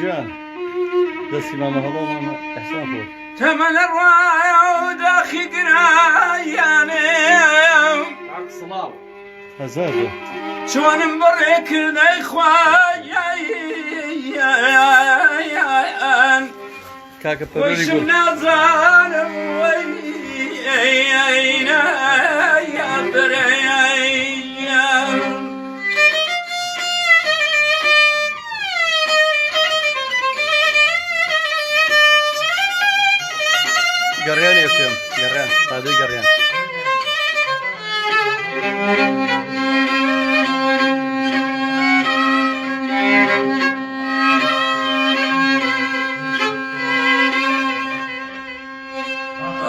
جان دەستی مامە هەڵۆ مامە ئەحسان خۆ تەمەن ڕایە و داخی گرایانێ سڵاو هەزار چۆنم بڕێ کردەی خوایان کاکە پەروەری وەشم گۆ نازانم وەی گەڕیان ێفێم گەڕیان ڕادۆی گەڕیان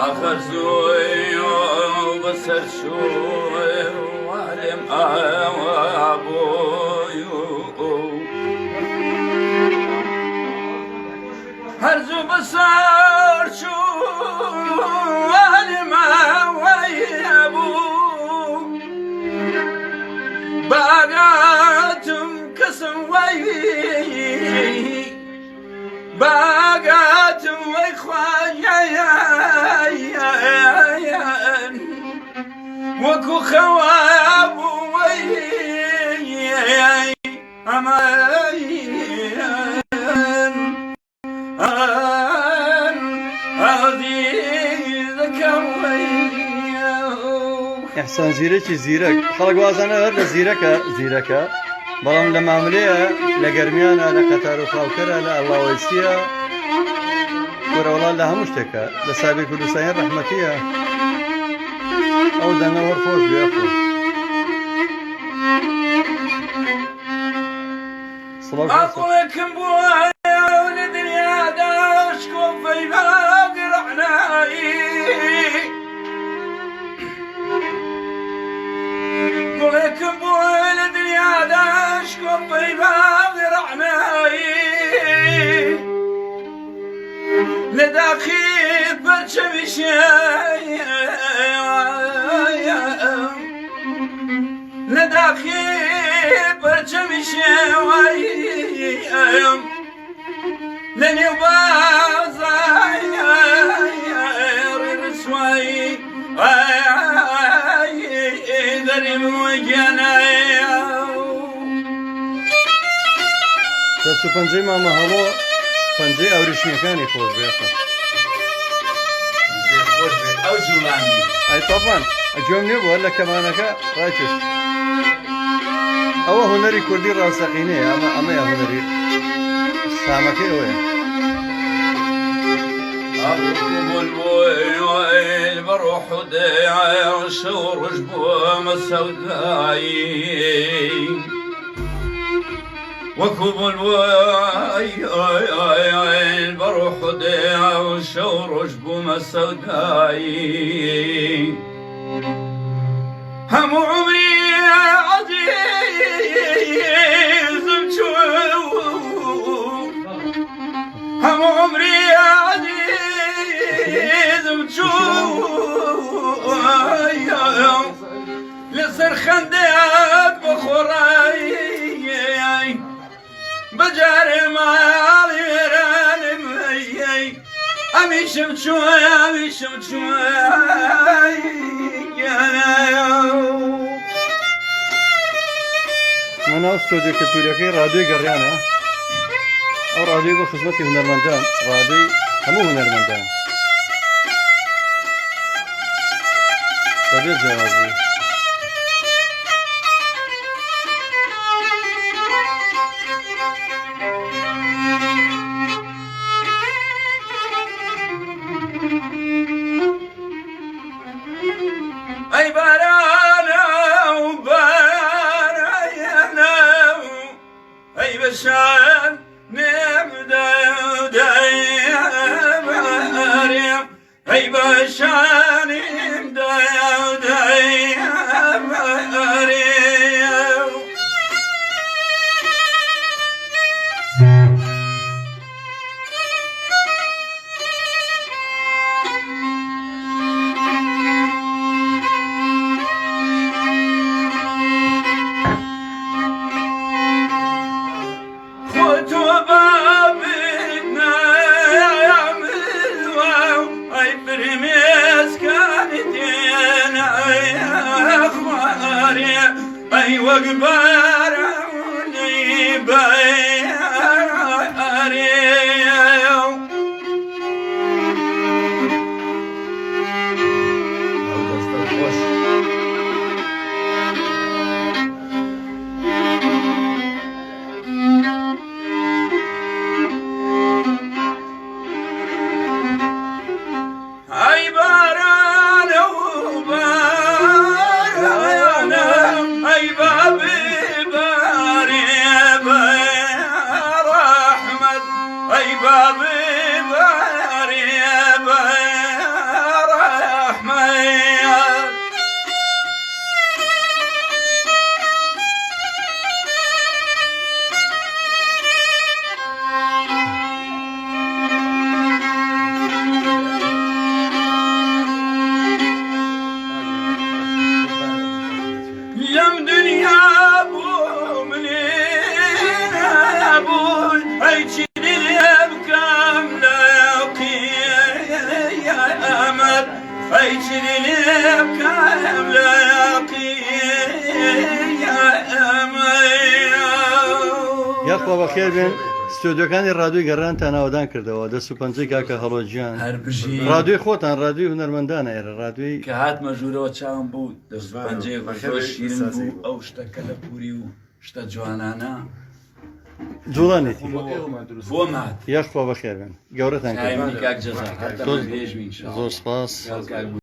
آخر زوی و بسر شوی وعلم آبوی هر زو بسر شوی وعلم آبو باقاتم کسم وی باقاتم وی خواهیان وکو خواب وی امان عزیزکم وی ئەحسان زیرەکی زیرەک خەڵک وازانە هەر لە زیرەکە بەڵام لە ماملەیە لە گەرمیانە لە قەتار و خاوکەرە لە ئەڵاوەیسیە وەرەوەڵان لە هەموو شتێکە لە سابی کوردستانی ڕەحمەتیە ئەو دەنگە وەرخۆش بێ خۆ سڵاو أقولكم بوايا ولدنيا داشكم في باقي رعناي أقولكم بوايا ولدنيا داشكم في باقي رعناي لداخي برشمي شاي لداخي برشمي شاي لني وبازاير رسواي دري موجناي دەست و پەنجەی مامە هەڵۆ پەنجەی ئەوریشمیەکانی خۆش بێ خۆ أو جولاني ئەی تاپان ئەجۆم نییە بووە لە کەمانەکە ڕاکشت ئەوە هوەری کوردی ڕاستەقینەیە ئەمەیە هوەری سامەکەی ئەوەیە أبوكم البوي بروح داعش ورجبوم السوداي وكب البوي بروح داعش ورجبوم السوداي هم عمري عزيز مشوف هم عمري عزيز مشوف لسر خندات بخوراي بجاري مالي راني أميشم شوي أميشم شوي مناو ستۆدیۆ کەلتوریەکەی ڕادیۆی گەڕیانە ئەو ڕادیۆی بۆ خزمەتی هونەرمەندان ڕادیۆی هەموو هونەرمەندان بەبێ جیاوازی أي بارانا وبارانا أي بشان نبدا دايم أي بشان نبدا دايم خذ وبابي وقبرني بياري هاي بارانا وبارانا هاي بابي باري بار احمد هاي بابي باري بار احمد يم دنيا ابو منين ابو هيجي بكم لاقي يا امل هيجي بكم لاقي يا امل یاخوا بەخێر بێن ستۆدیۆکانی ڕادیۆی گەڕان تا ناوەدان کردەوە دەست و پەنجەی کاکە هەڵۆجیان هەر بژی ڕادیۆی خۆتان ڕادیۆی هونەرمەندانە ئێرە ڕادیۆی کە هاتمە ژوورەوە چاوم بوو دەست پەنجەی خۆش شیرن بوو ئەو شتەکە لە پووری و شتە جوانانە جوڵانێتی بۆ مات یاخوا بەخێر بێن گەورەتان کرد کاک جەزا زۆر سپاس